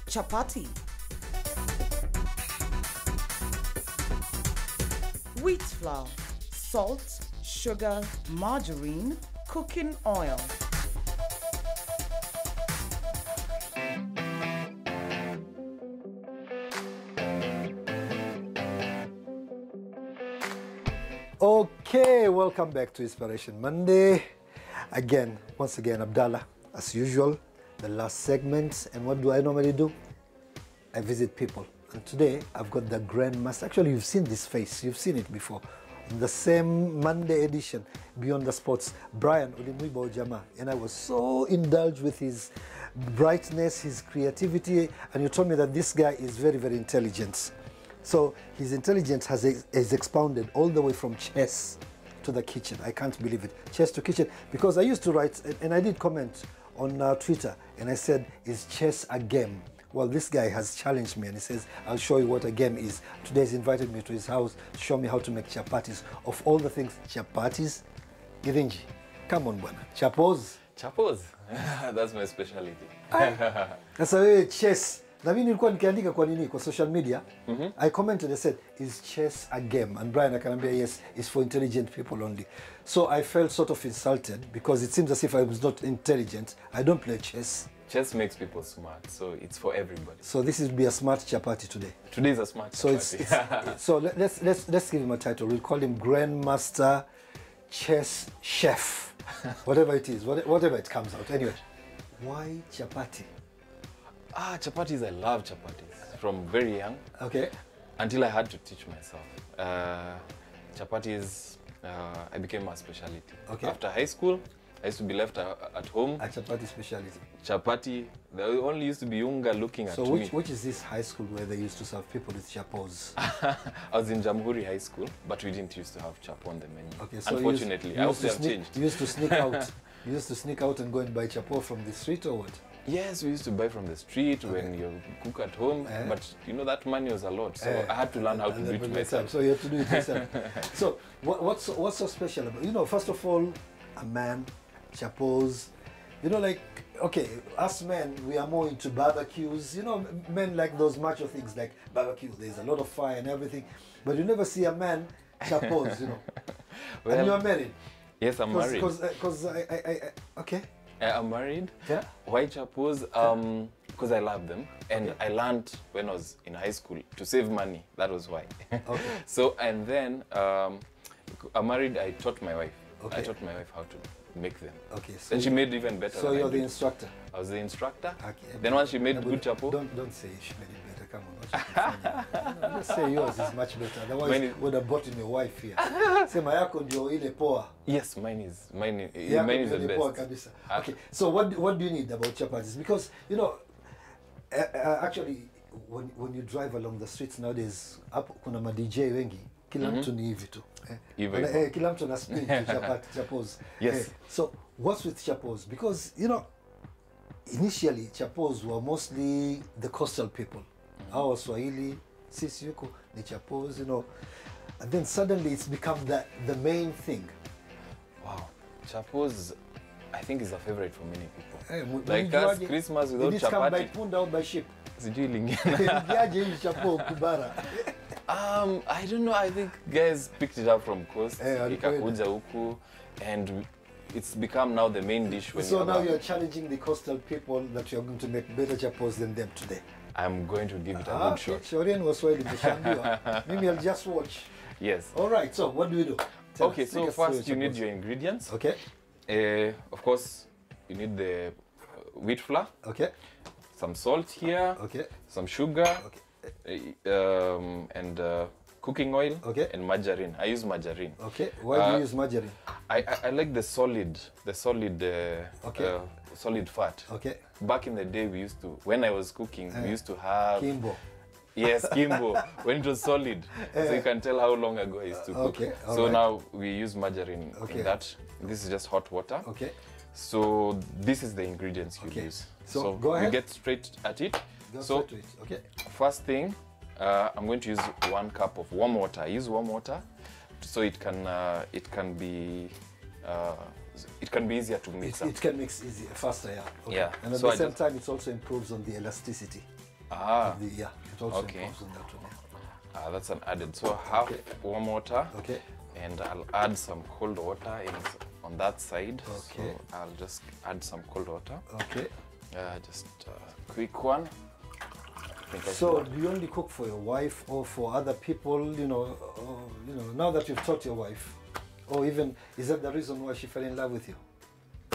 Chapati. Wheat flour, salt, sugar, margarine, cooking oil. Okay, welcome back to Inspiration Monday. Once again, Abdallah, as usual, the last segment. And what do I normally do? I visit people. And today, I've got the Grandmaster. Actually, you've seen this face. You've seen it before. In the same Monday edition, Beyond the Sports, Brian Odimwibo Jama. And I was so indulged with his brightness, his creativity. And you told me that this guy is very, very intelligent. So his intelligence is expounded all the way from chess to the kitchen. I can't believe it. Chess to kitchen. Because I used to write, and I did comment on Twitter, and I said, is chess a game? Well, this guy has challenged me, and he says, I'll show you what a game is. Today he's invited me to his house to show me how to make chapatis. Of all the things, chapatis, Githinji, come on, bwana. Chapos? Chapos? That's my specialty. That's a chess. Na mimi nilikuwa nikiandika kwa nini kwa social media. I commented, I said, is chess a game? And Brian akanambia, yes, it's for intelligent people only. So I felt sort of insulted because it seems as if I was not intelligent. I don't play chess. Chess makes people smart, so it's for everybody. So this will be a smart chapati today. Today is a smart chapati. So let's give him a title. We'll call him Grandmaster Chess Chef. Whatever it is, whatever it comes out. Anyway, why chapati? Chapatis, I love chapatis from very young. Okay. Until I had to teach myself. Chapatis, I became a specialty. Okay. After high school, I used to be left at home. A chapati specialty. Chapati, there only used to be Unga looking at me. So which is this high school where they used to serve people with chapos? I was in Jamhuri High School, but we didn't used to have chap on the menu. Okay, so unfortunately, I hope they have changed. You used to sneak out. You used to sneak out and go and buy chapo from the street or what? Yes, we used to buy from the street when you cook at home, but you know that money was a lot, so I had to learn how to do it myself. So you have to do it yourself. So what's so special about, you know, first of all, a man, chapos, you know, like, okay, us men, we are more into barbecues, you know, men like those macho things like barbecue, there's a lot of fire and everything, but you never see a man chapos, you know. Well, and you are married? Yes, I'm married. Because okay. I'm married. Yeah. Why chapos? Because I love them, and I learned when I was in high school to save money. That was why. Okay. So and then I'm married. I taught my wife. Okay. I taught my wife how to make them. Okay. So and she made even better. So you're the instructor. I was the instructor. Okay. Then once she made good chapo. Don't say she made it better. Come on. Just say yours is much better. Otherwise, you would have brought in your wife here. Say my yako ndio ile poa. Yes, mine is the best. Okay. So what do you need about chapatis? Because you know, actually, when you drive along the streets nowadays, hapo kuna ma DJ wengi. Kila mtu ni hivi tu. Kila mtu na spin chapos. Yes. So what's with chapos? Because you know, initially chapos were mostly the coastal people. Our Swahili, sisi yuko ni chapos, you know. And then suddenly it's become the main thing. Wow. Chapos, I think, is a favorite for many people. Like us, Christmas without chapati. Did it come by punda or by ship? Sijui lingine. I don't know. I think guys picked it up from coast, ikakuja huku, and it's become now the main dish. So now you're challenging the coastal people that you're going to make better chapos than them today. I'm going to give it a good shot. Shaurian was Swahili, maybe I'll just watch. Yes. All right. So what do we do? Okay. So first you need your ingredients. Okay. Of course, you need the wheat flour. Okay. Some salt here. Okay. Some sugar. Okay. And cooking oil. Okay. And margarine. I use margarine. Okay. Why do you use margarine? I like the solid solid fat. Okay. Back in the day, we used to, when I was cooking, we used to have Kimbo. Yes, Kimbo, when it was solid. So you can tell how long ago I used to cook. Okay. So now we use margarine in that. This is just hot water. Okay. So this is the ingredients you use. So go ahead. We get straight at it. Go straight to it. Okay. First thing, I'm going to use 1 cup of warm water. I use warm water so it can be easier to mix up. It can mix easier, faster, yeah. Okay. Yeah. And at the same time, it also improves on the elasticity. Ah, Yeah, it also okay. improves on that one. Yeah. That's an added. So half warm water. Okay. And I'll add some cold water on that side. Okay. So I'll just add some cold water. Okay. Just a quick one. So do you only cook for your wife or for other people? You know, now that you've taught your wife, or even is that the reason why she fell in love with you?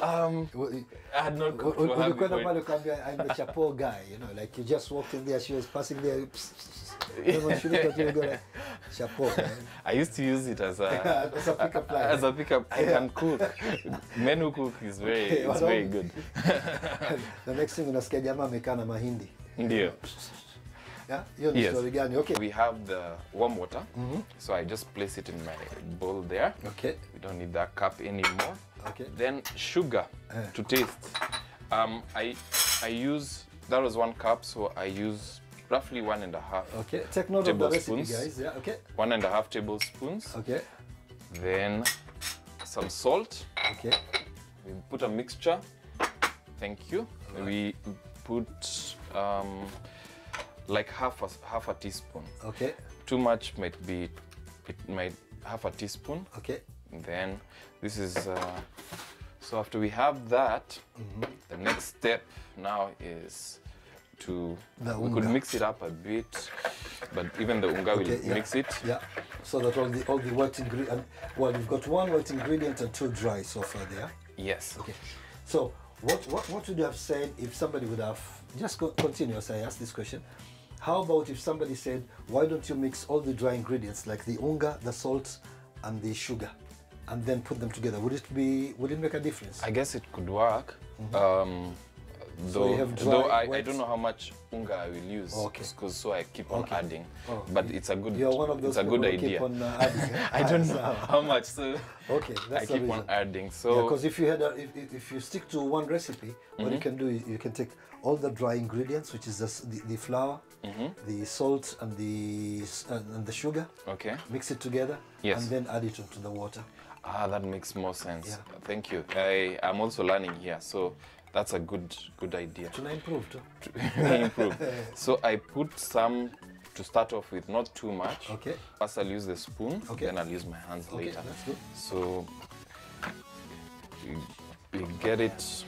I had not cooked for her before. I'm the chapeau guy, you know, like you just walked in there, she was passing there. When she looked at you, you go like, chapeau, man. I used to use it as a As a pickup line. As a pickup, I can cook. Men who cook is very good. The next thing unasikia jamaa amekaa na mahindi. Ndio. Yeah, hiyo ni story gani? Okay. We have the warm water, so I just place it in my bowl there. Okay. We don't need that cup anymore. Okay. Then sugar to taste. I use, that was 1 cup, so I use roughly 1.5. Okay. Take note of the recipe, guys. Yeah. Okay. 1.5 tablespoons. Okay. Then some salt. Okay. We put a mixture. Thank you. Right. We put like half a teaspoon. Okay. Too much might be, half a teaspoon. Okay. Then this is so after we have that, the next step now is we could mix it up a bit, but even the unga will mix it. Yeah. So that all the wet ingredient. Well, you've got 1 wet ingredient and 2 dry so far there. Yes. Okay. So what would you have said if somebody would have just continue as I ask this question? How about if somebody said, why don't you mix all the dry ingredients like the unga, the salt, and the sugar, and then put them together? Would it make a difference? I guess it could work. So you have dry, though I don't know how much unga I will use, because so I keep on adding. But it's a good, you're one of those it's a good idea. Keep on adding. I don't know how much, so okay, that's I keep on adding. So because if you stick to one recipe, what you can do, you can take all the dry ingredients, which is the flour, the salt, and the sugar. Okay. Mix it together. Yes. And then add it into the water. Ah, that makes more sense. Yeah. Thank you. I'm also learning here, so that's a good idea. To improve too. Improve. So I put some to start off with, not too much. Okay. First I'll use the spoon, then I'll use my hands later. That's good. So you get it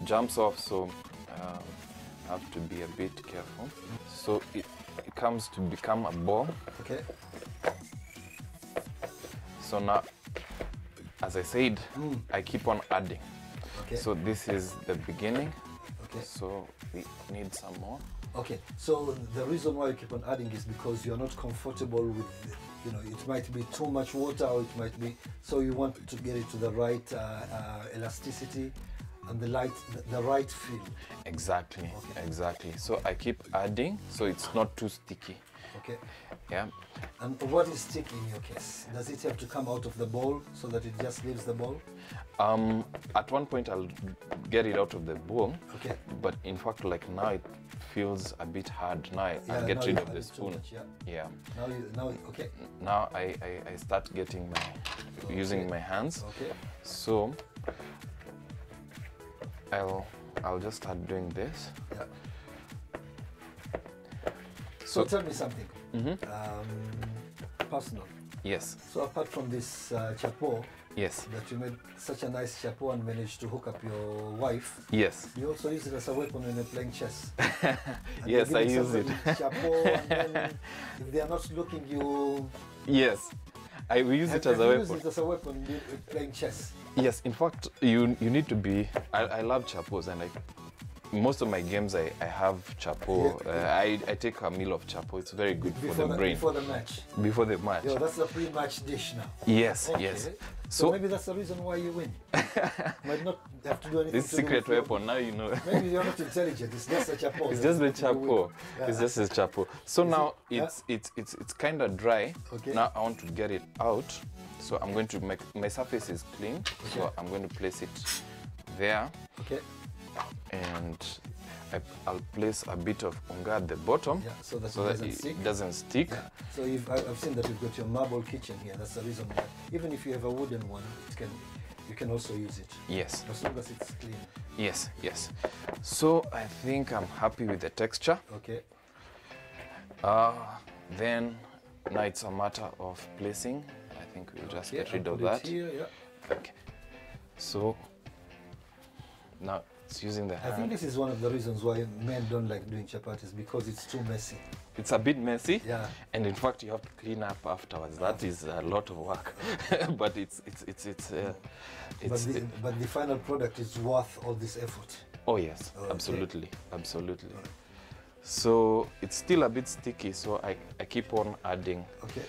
jumps off, so I have to be a bit careful. So it comes to become a ball. Okay. So now, as I said, I keep on adding. Okay. So this is the beginning. Okay. So we need some more. Okay. So the reason why you keep on adding is because you're not comfortable with, it might be too much water, or it might be, so you want to get it to the right elasticity and the right feel. Exactly. Okay. Exactly. So I keep adding, so it's not too sticky. Okay. Yeah. And what is sticky in your case? Does it have to come out of the bowl so that it just leaves the bowl? At one point I'll get it out of the bowl. Okay. But in fact, like now it feels a bit hard. Now I'll get rid of the spoon. Much, yeah. Now okay. Now I start getting using my hands. Okay. So I'll just start doing this. Yeah. So tell me something. Personal. Yes. So apart from this chapeau, yes, that you made such a nice chapeau and managed to hook up your wife. Yes. You also use it as a weapon when you're playing chess. Yes, I use it. Chapeau, and then if they are not looking, you. Yes, I will use it as a weapon. Use it as a weapon playing chess. Yes, in fact, you need to be. I love chapeaus, and most of my games I have chapeau. I take a meal of chapeau. It's very good for the brain. Before the match. Before the match. Yeah, that's the pre-match dish now. Yes, okay. yes. So maybe that's the reason why you win. Might not have to do anything. This secret weapon, now you know. Maybe you're not intelligent. It's just a chapeau. It's just the chapeau. Yeah. It's just a chapeau. So now it's kind of dry. Okay. Now I want to get it out. So I'm going to make my surface is clean. Okay. So I'm going to place it there. Okay. And I'll place a bit of unga at the bottom, so that it doesn't stick. Yeah. So I've seen that you've got your marble kitchen here. That's the reason why. Even if you have a wooden one, you can also use it. Yes. As long as it's clean. Yes, yes. So I think I'm happy with the texture. Okay. Then now it's a matter of placing. I think we'll just get rid of put that. it here, yeah. Okay. So now it's using the I think hand. this is one of the reasons why men don't like doing chapatis, because it's too messy. It's a bit messy, Yeah. and in fact you have to clean up afterwards. That is a lot of work, but But the final product is worth all this effort. oh yes, Okay. absolutely, absolutely. So it's still a bit sticky, so I keep on adding. Okay.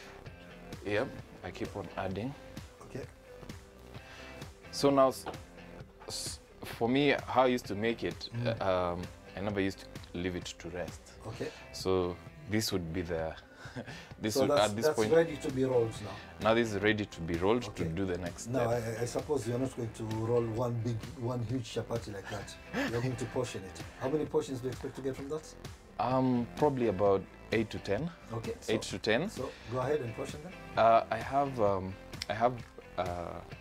Yep, I keep on adding. Okay. So now, for me, how I used to make it, I never used to leave it to rest. Okay. So this would be the, this So would, at this that's point, ready to be rolled now. now this is ready to be rolled Okay. to do the next Now, step. I suppose you're not going to roll one huge chapati like that. You're going to portion it. How many portions do you expect to get from that? Probably about 8 to 10. Okay. 8 to 10. So go ahead and portion them.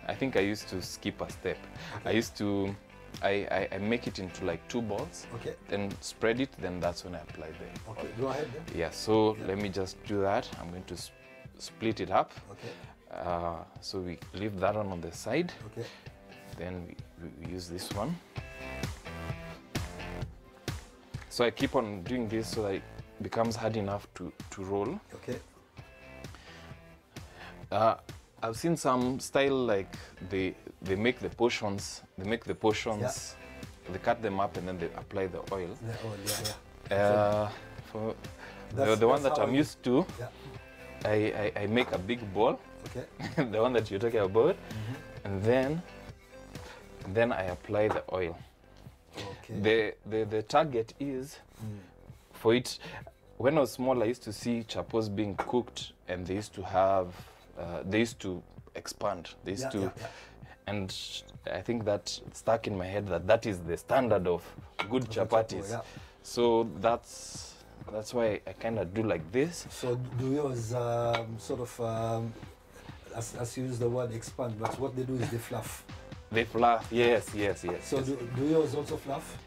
I think I used to skip a step. Okay. I used to, I make it into like 2 balls, Okay. then spread it, then that's when I apply the Okay. Go ahead then. Yeah, so let me just do that. I'm going to split it up. Okay. So we leave that one on the side. Okay. Then we use this one. So I keep on doing this so that it becomes hard enough to roll. Okay. I've seen some style like they make the portions. They make the portions. They cut them up and then they apply the oil. Yeah, oh, yeah. For That's- the one that's that how I'm you- used to, Yeah. I make a big ball, Okay. the one that you're talking about, and then I apply the oil. Okay. The target is for it. When I was small, I used to see chapos being cooked, and they used to have, they used to expand. They used to, and I think that stuck in my head that is the standard of good chapatis. Yeah. So that's why I kind of do like this. So do yours sort of, as you use the word expand, but what they do is they fluff. They fluff. Yes. So yes. do yours also fluff?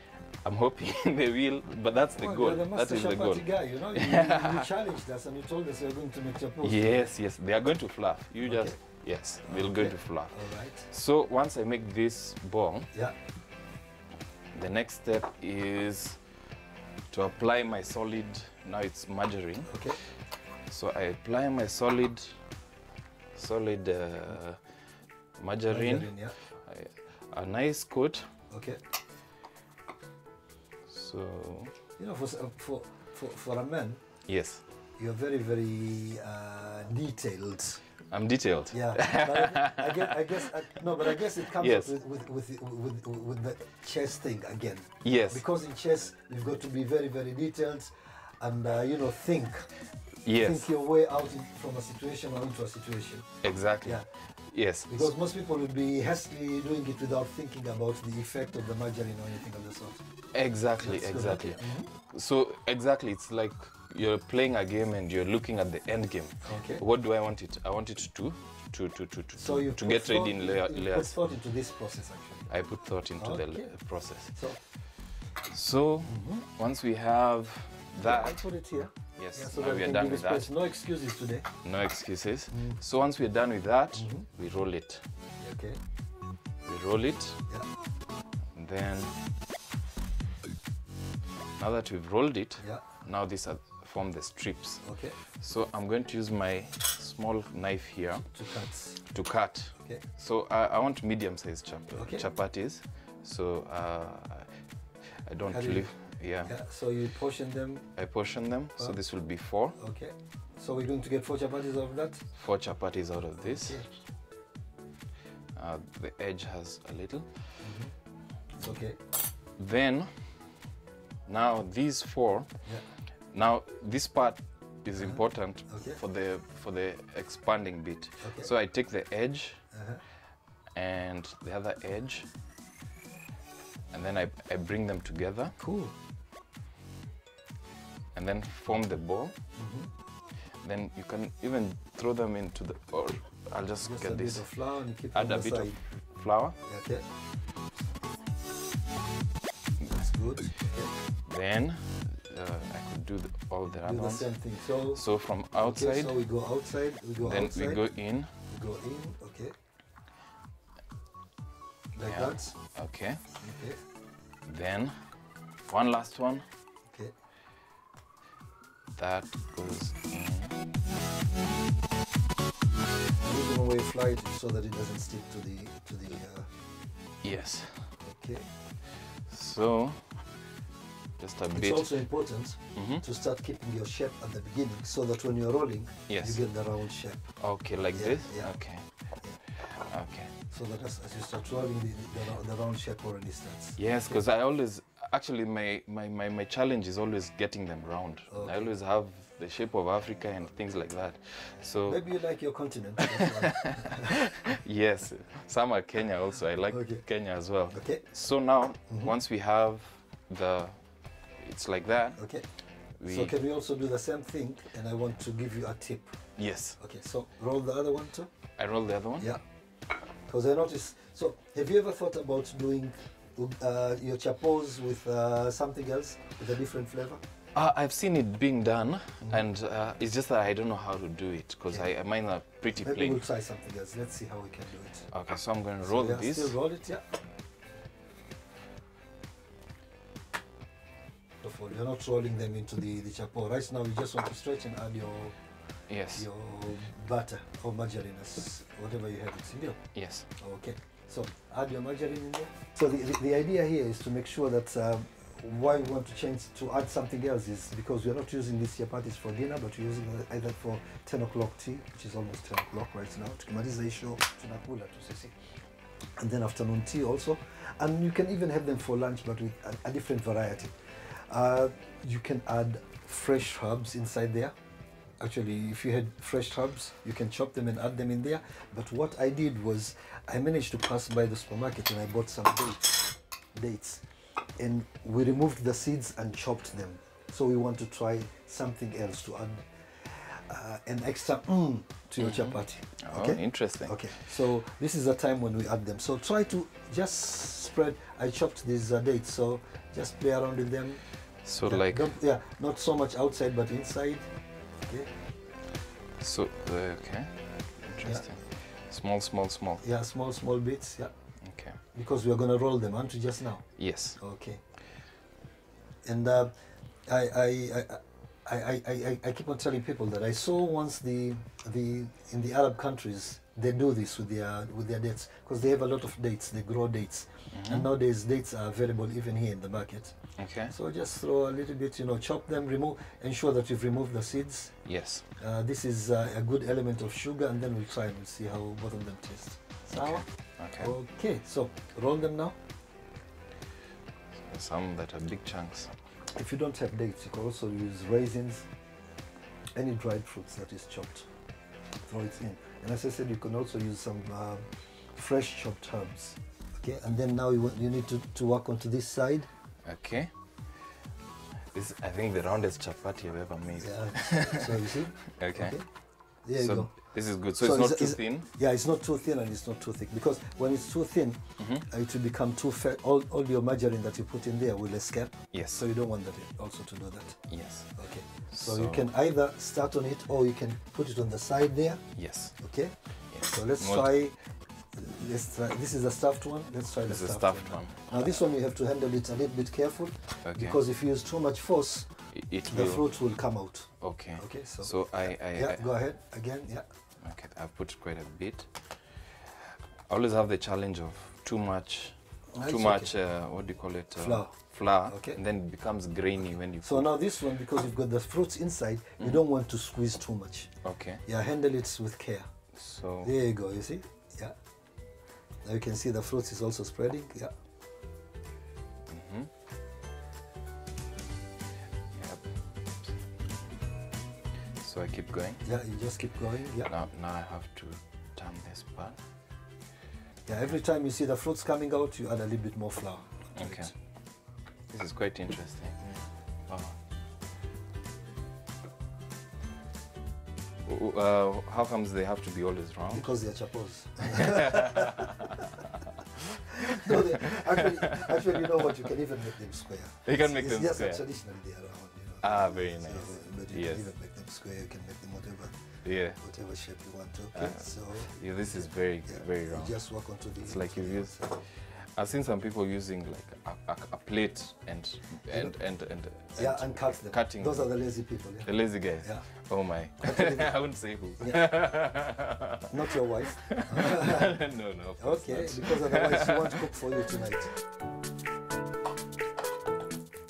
I'm hoping they will, but that's the goal. You're the That master is the goal. chapati guy, you know. You challenged us and you told us you're going to make chapos. Yes, they are going to fluff. You Okay. just, yes, they're going to fluff. All right. So once I make this ball, Yeah. the next step is to apply my solid, now it's margarine. Okay. So I apply my solid margarine, Yeah. a nice coat. Okay. So, You know, for a man, yes, you're very, very detailed. I'm detailed. Yeah, but I guess it comes Yes. up with the chess thing again. Yes. Because in chess you've got to be very, very detailed, and think Yes, your way out from a situation or into a situation. exactly. Yeah. Yes. Because most people would be hastily doing it without thinking about the effect of the margarine or anything of the sort. Exactly, That's good. exactly. Mhm. So exactly, it's like you're playing a game and you're looking at the end game. Okay. What do I want it? I want it So you to get ready in you put layers. thought into this process actually. I put thought into Okay. the process. So So once we have I'll that, put it here. yes, Yeah, so now that we we are can done give with it that. space. No excuses today. No excuses. So once we're done with that, we roll it. Okay. We roll it, Yeah. and then now that we've rolled it, Yeah. now these are form the strips. Okay. So I'm going to use my small knife here Two cuts. to cut. Okay. So I want medium-sized Okay. chapatis. So I don't Cut it. leave. Yeah. Yeah. So you portion them. I portion them. So Oh. this will be 4. Okay. So we're going to get 4 chapatis out of that. 4 chapatis out of this. Okay. The edge has a little. Okay. Then now these 4. Yeah. Now this part is important Okay. for the expanding bit. Okay. So I take the edge Uh-huh. and the other edge, and then I bring them together Cool. and then form the ball. Then you can even throw them into the, or I'll just Just get a this. bit of flour and you keep it Add on a the bit side. of flour. Okay. That's good. Okay. Then I could do all the other Do the ones. same thing. So from outside, okay, so we go outside, we go then outside. we go in. We go in, okay. Like Yeah. that. Okay. Okay. Then one last one. Okay. That goes in. The reason why you fly it is so that it doesn't stick to the Yes. okay. So just a It's bit. also important Mhm. to start keeping your shape at the beginning so that when you're rolling, Yes. you get the round shape. Okay, like Yeah, this. yeah. Okay. Okay. So that as you start rolling, the round shape already starts. Yes, because I always actually my challenge is always getting them round. Okay. I always have the shape of Africa and things like that. So Maybe you like your continent. That's why. yes, some are Kenya also. I like Okay. Kenya as well. Okay. So now once we have it's like that. Okay. We, So can we also do the same thing? And I want to give you a tip. yes, Okay. So roll the other one too. I roll the other one. Yeah. Because I noticed. So have you ever thought about doing your chapos with something else with a different flavor? I've seen it being done, and it's just that I don't know how to do it because Yeah. mine are pretty Maybe plain. we'll try something else. Let's see how we can do it. Okay, so I'm going to roll So, yeah, this. Still roll it, yeah. Careful, you're not rolling them into the chapo. Right now, you just want to stretch and add Yes. your butter or margarine, whatever you have. It's in there. Yes. Okay. So add your margarine in there. So the idea here is to make sure that why we want to change to add something else is because we're not using these chapatis for dinner, but we're using it either for 10 o'clock tea, which is almost 10 o'clock right now. Tukimaliza hisho tunakula tu sisi. And then afternoon tea also. And you can even have them for lunch, but with a different variety. You can add fresh herbs inside there. Actually, if you had fresh herbs, you can chop them and add them in there. But what I did was I managed to pass by the supermarket and I bought some dates. And we removed the seeds and chopped them. So we want to try something else to add an extra to your chapati. Oh, Okay? interesting. Okay, so this is the time when we add them. So try to just spread. I chopped these dates, so just play around with them. So Yeah, like, not so much outside, but inside. Okay. so okay, interesting. Small, small, small. Yeah, small bits. Yeah, Okay. because we are gonna roll them, aren't we? Just now. Yes. Okay. And I keep on telling people that I saw once in the Arab countries they do this with their dates because they have a lot of dates. They grow dates, and nowadays dates are available even here in the market. Okay. So just throw a little bit, chop them, ensure that you've removed the seeds. Yes. This is a good element of sugar, and then we'll try and we'll see how both of them taste. Sour? Okay. Okay, so roll them now. Some that are big chunks. If you don't have dates, you can also use raisins, any dried fruits that is chopped. Throw it in. And as I said, you can also use some fresh chopped herbs. Okay, and then now you need to work onto this side. Okay. This I think the roundest chapati I've ever made. Yeah. So you see? Okay. There you So go. this is good. So it's not too thin. Yeah, it's not too thin and it's not too thick because when it's too thin, it will become too fat. All your margarine that you put in there will escape. Yes. So you don't want that also to do that. Yes. Okay. So you can either start on it or you can put it on the side there. Yes. Okay. Yes. So let's try. This is a stuffed one. Let's try This the is a stuffed stuffed one. one. Now this one you have to handle it a little bit careful because if you use too much force, It the will. fruit will come out. Okay. Okay. So yeah. Go ahead again. Yeah. Okay, I've put quite a bit. I always have the challenge of too much, It's what do you call it? Flour. Flour. Okay. And then it becomes grainy when you So now this one, because you've got the fruits inside, you don't want to squeeze too much. Okay. Yeah, handle it with care. So There you go, you see? Yeah. Now you can see the fruits is also spreading. Yeah. Yep. So I keep going. Yeah, you just keep going. Yeah. Now I have to turn this part. Yeah, every time you see the fruits coming out, you add a little bit more flour. to Okay. it. This is quite interesting. How comes they have to be always round? Because they're chapos. No, actually, you know what? You can even make them square. You can make them yes, square. Traditionally they are round. You know. Ah, very nice. But you Yes. can even make them square. You can make them whatever shape you want to. Okay. So yeah, this is very round. You just work onto the. It's like you've used. I've seen some people using like a plate and cut them. Cutting. Those are the lazy people. Yeah. The lazy guys. Yeah. Oh my. I wouldn't say who. Yeah. Not your wife. No. Okay, because otherwise she won't cook for you tonight.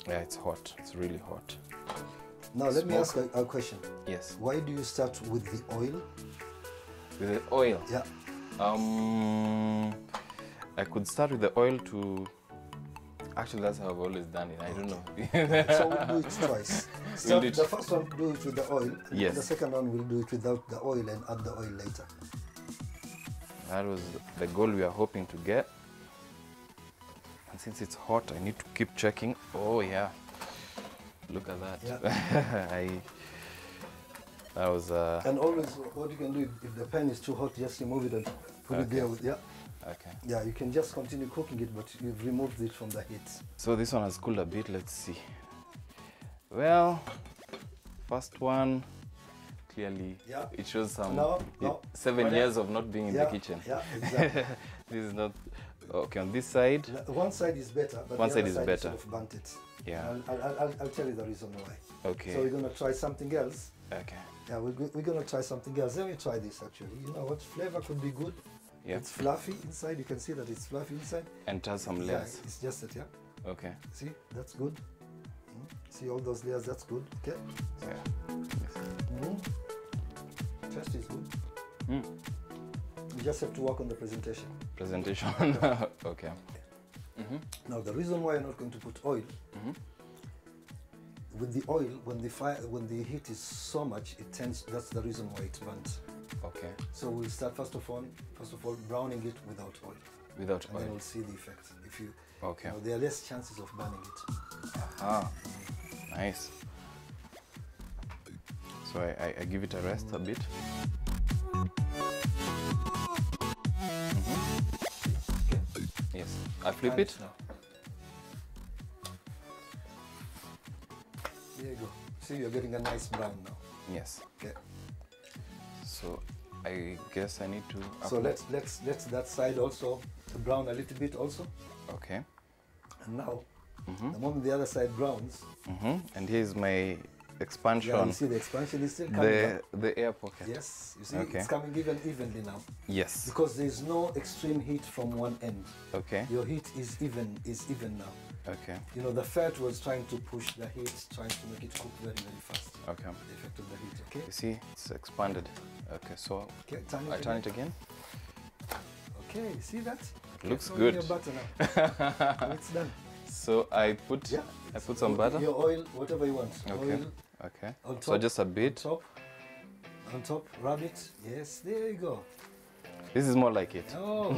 Yeah, it's hot. It's really hot. Now let me ask a question. Yes. Why do you start with the oil? With the oil? Yeah. I could start with the oil to... Actually, that's how I've always done it. I don't know. So we'll do it twice. The first one, do it with the oil. Yes. The second one, we'll do it without the oil and add the oil later. That was the goal we are hoping to get. And since it's hot, I need to keep checking. Oh, yeah. Look at that. Yeah. That was... And always, what you can do, if the pan is too hot, just remove it and put it there. Okay. Yeah, you can just continue cooking it, but you've removed it from the heat. So this one has cooled a bit. Let's see. Well, first one, clearly, it shows some 7 years of not being in the kitchen. Yeah, exactly. This is not... Okay, on this side... One side is better, but one the side other is side better. Sort of burnt it. Yeah. I'll tell you the reason why. Okay. So we're going to try something else. Okay. Yeah, we're going to try something else. Let me try this actually. You know what? Flavor could be good. Yeah. It's fluffy inside. You can see that it's fluffy inside. And it has some layers. Yeah, it's just that, yeah. Okay. See, that's good. See all those layers, that's good. Okay. Yeah. Taste is good. You just have to work on the presentation. Presentation. Okay. Now the reason why I'm not going to put oil, with the oil, when the heat is so much, it tends. That's the reason why it burns. Okay. So we'll start first of all browning it without oil. Without and oil. then we'll see the effect. If you, okay. There are less chances of burning it. Ah, nice. So I give it a rest a bit. Okay. Yes. I flip it. Now. There you go. See, you're getting a nice brown now. Yes. Okay. So I guess I need to. So let's that side also brown a little bit also. Okay. And now, the moment the other side browns. And here's my expansion. Yeah, you see the expansion is still coming. The air pocket. Yes, you see it's coming evenly now. Yes. Because there's no extreme heat from one end. Okay. Your heat is even now. Okay. You know, the fat was trying to push the heat, trying to make it cook very fast. Okay. The effect of the heat. Okay. You see, it's expanded. Okay, so turn it again. Okay, see that? It looks good. Your butter now. It's done. So I put some butter. Your oil, whatever you want. Okay. Oil. Okay. On top, so just a bit. On top, rub it. Yes, there you go. This is more like it. Oh.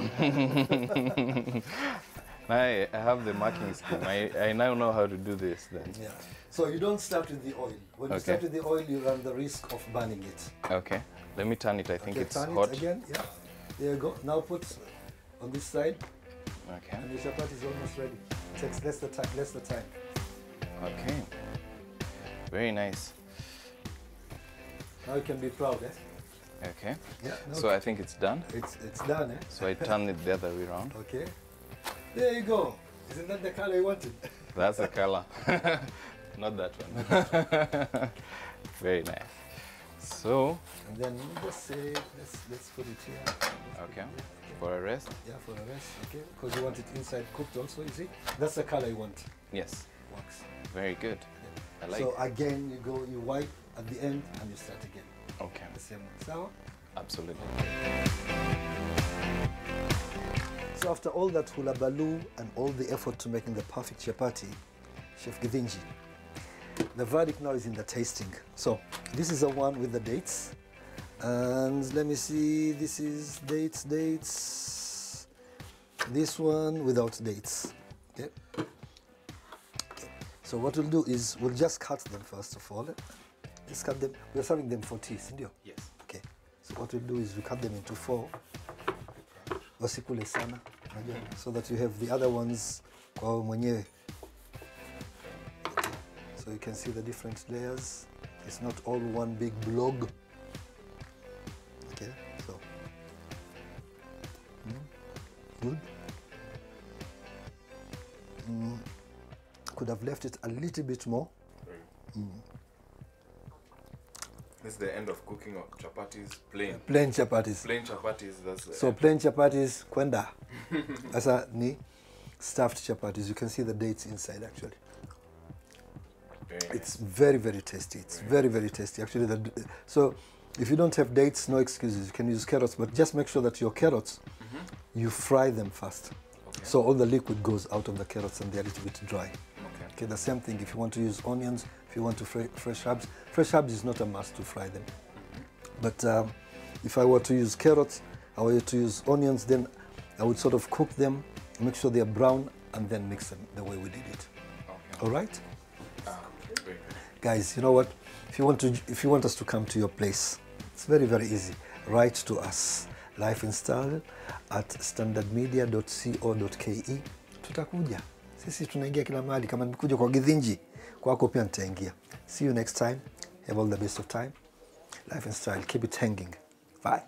I have the marking scheme. I now know how to do this then. Yeah. So you don't start with the oil. When you start with the oil, you run the risk of burning it. Okay. Let me turn it. I think it's turn hot. It again. Yeah. There you go. Now put on this side. Okay. And the chapati is almost ready. It takes less the time. Okay. Very nice. Now you can be proud, eh? Okay. Yeah. No, so I think it's done. It's done, eh? So I turn it the other way around. Okay. There you go. Isn't that the color you wanted? That's the color. Not that one. Very nice. So. And then you just say, let's put it here. Okay. For a rest? Yeah, for a rest. Okay. Because you want it inside cooked also, you see? That's the color you want. Yes. Works. Very good. Yeah. I like so again, you wipe at the end and you start again. Okay. The same one. So? Absolutely. So after all that hulabaloo and all the effort to making the perfect chapati, Chef Githinji, the verdict now is in the tasting. So this is the one with the dates. And let me see, this is dates. This one without dates. Okay. So what we'll do is we'll just cut them first of all. Just cut them. We're serving them for tea, sindio? Yes. Okay. So what we'll do is we cut them into 4. Wasikule sana. So that you have the other ones kwa mwenyewe. So you can see the different layers. It's not all one big blob. Okay, so good. Could have left it a little bit more. This is the end of cooking of chapatis, plain. Plain chapatis. Plain chapatis, that's the so end. Plain chapatis, kwenda. Asa ni stuffed chapatis. You can see the dates inside actually. Very nice. It's very, very tasty. It's very, very tasty. Actually, so if you don't have dates, no excuses. You can use carrots, but just make sure that your carrots, you fry them first. Okay. So all the liquid goes out of the carrots and they're a little bit dry. Okay. Okay, the same thing if you want to use onions, if you want to fresh herbs. Fresh herbs is not a must to fry them. But if I were to use carrots, I were to use onions, then I would sort of cook them, make sure they're brown, and then mix them the way we did it. Okay. All right? Very good. Guys, you know what? If you want us to come to your place, it's very, very easy. Write to us, Life in Style at standardmedia.co.ke. Tutakuja. Sisi tunaingia kila mahali. Kama nimekuja kwa Githinji, kwako pia nitaingia. See you next time. Have all the best of time. Life in Style. Keep it hanging. Bye.